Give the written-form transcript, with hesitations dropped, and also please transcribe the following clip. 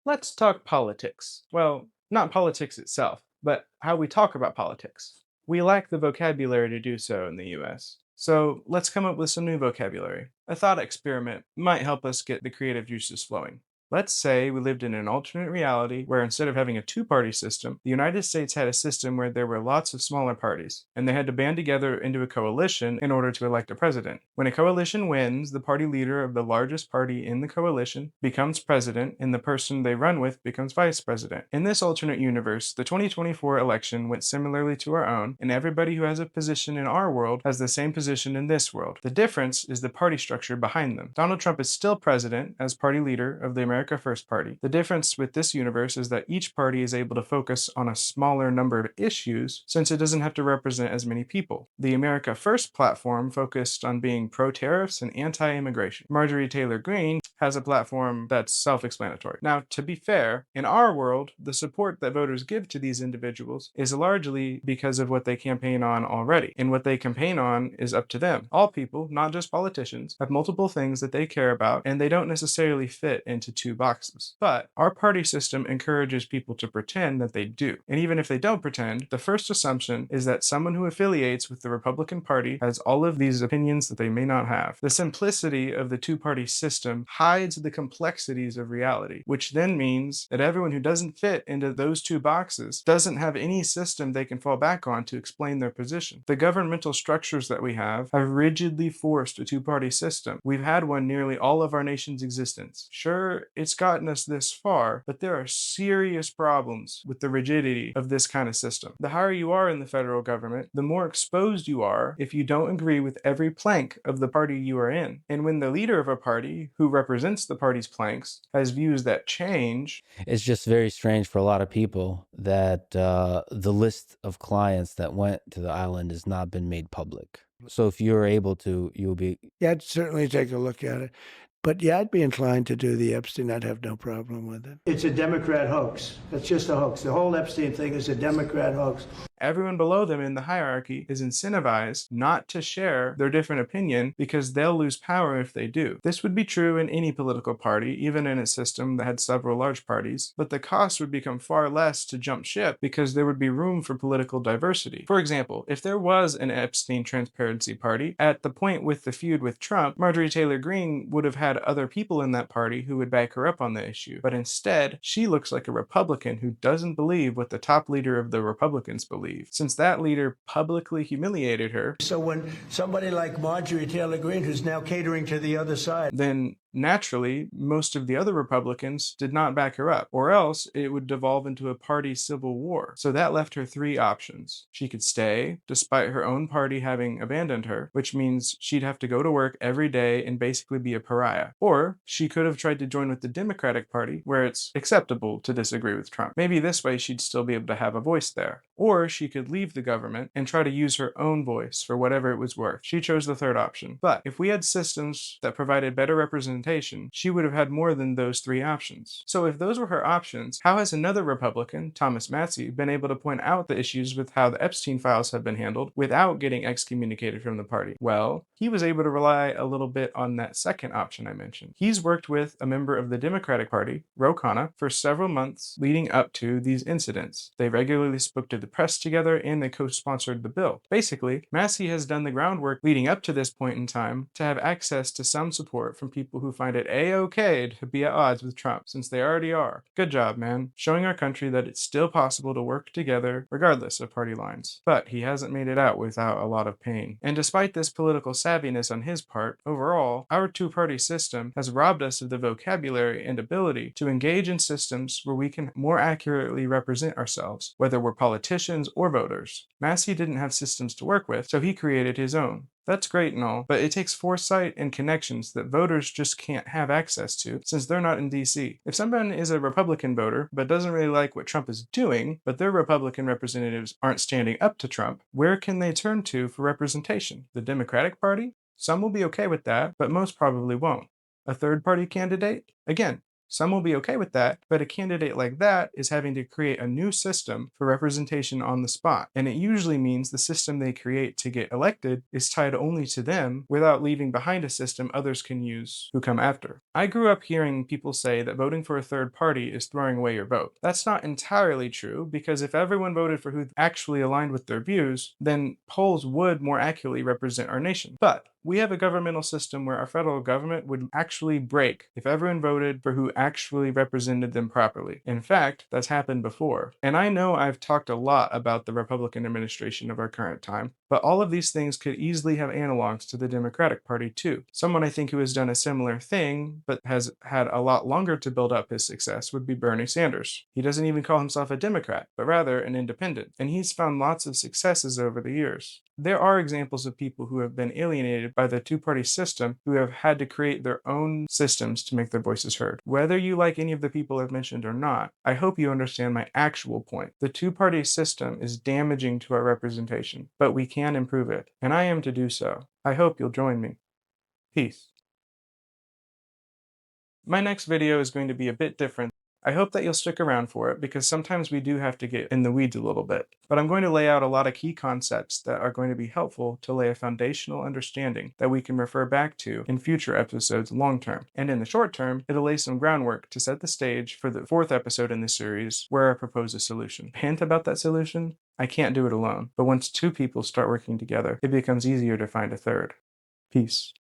Let's talk politics. Well, not politics itself, but how we talk about politics. We lack the vocabulary to do so in the US. So let's come up with some new vocabulary. A thought experiment might help us get the creative juices flowing. Let's say we lived in an alternate reality where instead of having a two-party system, the United States had a system where there were lots of smaller parties, and they had to band together into a coalition in order to elect a president. When a coalition wins, the party leader of the largest party in the coalition becomes president, and the person they run with becomes vice president. In this alternate universe, the 2024 election went similarly to our own, and everybody who has a position in our world has the same position in this world. The difference is the party structure behind them. Donald Trump is still president as party leader of the American First Party. The difference with this universe is that each party is able to focus on a smaller number of issues since it doesn't have to represent as many people. The America First platform focused on being pro-tariffs and anti-immigration. Marjorie Taylor Greene has a platform that's self-explanatory. Now, to be fair, in our world, the support that voters give to these individuals is largely because of what they campaign on already, and what they campaign on is up to them. All people, not just politicians, have multiple things that they care about, and they don't necessarily fit into two boxes. But our party system encourages people to pretend that they do. And even if they don't pretend, the first assumption is that someone who affiliates with the Republican Party has all of these opinions that they may not have. The simplicity of the two-party system hides the complexities of reality, which then means that everyone who doesn't fit into those two boxes doesn't have any system they can fall back on to explain their position. The governmental structures that we have rigidly forced a two-party system. We've had one nearly all of our nation's existence. Sure, it's gotten us this far, but there are serious problems with the rigidity of this kind of system. The higher you are in the federal government, the more exposed you are if you don't agree with every plank of the party you are in. And when the leader of a party, who represents the party's planks, has views that change, It's just very strange for a lot of people that the list of clients that went to the island has not been made public. So if you're able to, you'll be. Yeah, I'd certainly take a look at it. But yeah, I'd be inclined to do the Epstein. I'd have no problem with it. It's a Democrat hoax. It's just a hoax. The whole Epstein thing is a Democrat hoax. everyone below them in the hierarchy is incentivized not to share their different opinion because they'll lose power if they do. This would be true in any political party, even in a system that had several large parties, but the cost would become far less to jump ship because there would be room for political diversity. For example, if there was an Epstein Transparency Party, at the point with the feud with Trump, Marjorie Taylor Greene would have had other people in that party who would back her up on the issue, but instead, she looks like a Republican who doesn't believe what the top leader of the Republicans believe, since that leader publicly humiliated her. So when somebody like Marjorie Taylor Greene, who's now catering to the other side, then naturally, most of the other Republicans did not back her up, or else it would devolve into a party civil war. So that left her three options. She could stay, despite her own party having abandoned her, which means she'd have to go to work every day and basically be a pariah. Or she could have tried to join with the Democratic Party, where it's acceptable to disagree with Trump. Maybe this way she'd still be able to have a voice there. Or she could leave the government and try to use her own voice for whatever it was worth. She chose the third option. But if we had systems that provided better representation, she would have had more than those three options. So if those were her options, how has another Republican, Thomas Massie, been able to point out the issues with how the Epstein files have been handled without getting excommunicated from the party? Well, he was able to rely a little bit on that second option I mentioned. He's worked with a member of the Democratic Party, Ro Khanna, for several months leading up to these incidents. They regularly spoke to the press together and they co-sponsored the bill. Basically, Massie has done the groundwork leading up to this point in time to have access to some support from people who find it a-okay to be at odds with Trump, since they already are. Good job, man. Showing our country that it's still possible to work together regardless of party lines. But he hasn't made it out without a lot of pain. And despite this political savviness on his part, overall, our two-party system has robbed us of the vocabulary and ability to engage in systems where we can more accurately represent ourselves, whether we're politicians or voters. Massie didn't have systems to work with, so he created his own. That's great and all, but it takes foresight and connections that voters just can't have access to since they're not in DC. If someone is a Republican voter but doesn't really like what Trump is doing, but their Republican representatives aren't standing up to Trump, where can they turn to for representation? The Democratic Party? Some will be okay with that, but most probably won't. A third party candidate? Again, Some will be okay with that, but a candidate like that is having to create a new system for representation on the spot. And it usually means the system they create to get elected is tied only to them without leaving behind a system others can use who come after. I grew up hearing people say that voting for a third party is throwing away your vote. That's not entirely true, because if everyone voted for who actually aligned with their views, then polls would more accurately represent our nation. But we have a governmental system where our federal government would actually break if everyone voted for who actually represented them properly. In fact, that's happened before. And I know I've talked a lot about the Republican administration of our current time, but all of these things could easily have analogs to the Democratic Party too. Someone I think who has done a similar thing, but has had a lot longer to build up his success, would be Bernie Sanders. He doesn't even call himself a Democrat, but rather an independent, and he's found lots of successes over the years. There are examples of people who have been alienated by the two-party system who have had to create their own systems to make their voices heard. Whether you like any of the people I've mentioned or not, I hope you understand my actual point. The two-party system is damaging to our representation, but we can improve it, and I am to do so. I hope you'll join me. Peace. My next video is going to be a bit different. I hope that you'll stick around for it, because sometimes we do have to get in the weeds a little bit. But I'm going to lay out a lot of key concepts that are going to be helpful to lay a foundational understanding that we can refer back to in future episodes long term. And in the short term, it'll lay some groundwork to set the stage for the 4th episode in this series, where I propose a solution. Hint about that solution? I can't do it alone, but once 2 people start working together, it becomes easier to find a third. Peace.